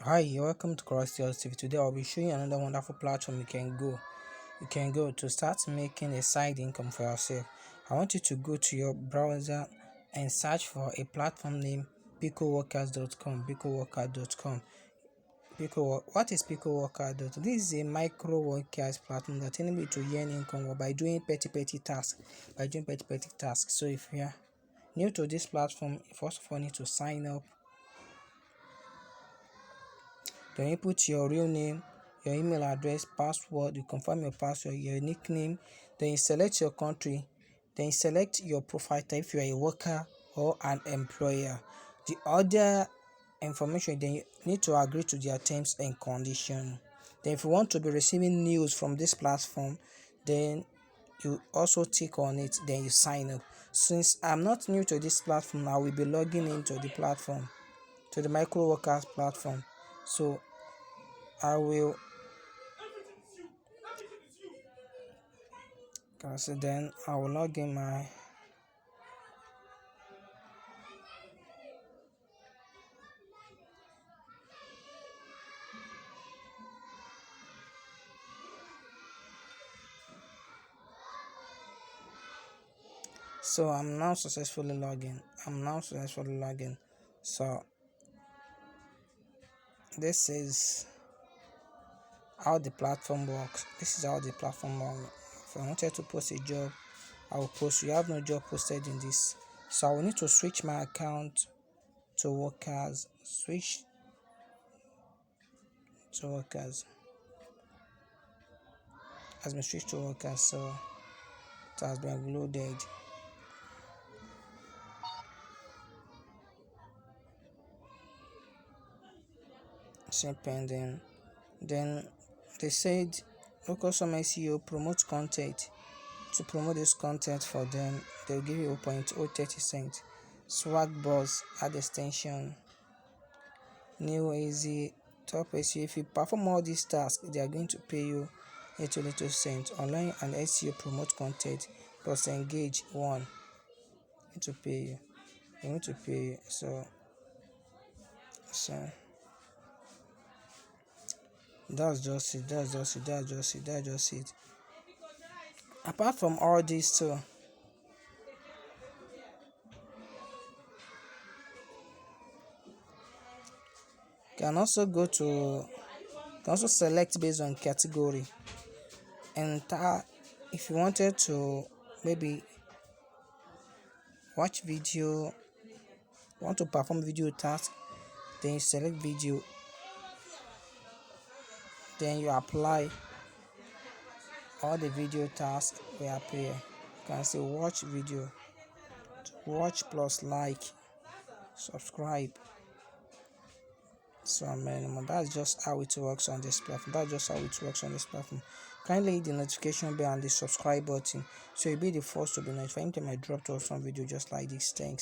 Hi, welcome to Cross TV. Today I'll be showing you another wonderful platform you can go to start making a side income for yourself. I want you to go to your browser and search for a platform named picoworkers.com. What is picoworkers.com? This is a micro workers platform that enable you to earn income by doing petty tasks. So if you are new to this platform, you first of all need to sign up. Then you put your real name, your email address, password, you confirm your password, your nickname, then you select your country, then you select your profile type if you are a worker or an employer. The other information, then you need to agree to their terms and conditions. Then if you want to be receiving news from this platform, then you also tick on it, then you sign up. Since I'm not new to this platform, I will be logging into the platform, to the micro workers platform. So I will then I will log in my so I'm now successfully logging. So this is how the platform works. If I wanted to post a job, I will post. You have no job posted in this. So I will need to switch my account to workers. Switch to workers. Has been switched to workers, so it has been loaded. Say pending. Then they said local some SEO promote content. To promote this content for them, they'll give you 0.030 cents. Swag boss, add extension, new easy, top SEO. If you perform all these tasks, they are going to pay you 8 cents. Online and SEO promote content plus engage one. Need to pay you. They need to pay you. So that's just it. Apart from all these too, you can also select based on category. And if you wanted to maybe watch video, want to perform video task, then you select video, then you apply all the video tasks will appear. You can say watch video, watch plus like, subscribe. So that's just how it works on this platform. Kindly hit the notification bell and the subscribe button so you'll be the first to be notified anytime I drop to some video just like this. Thanks.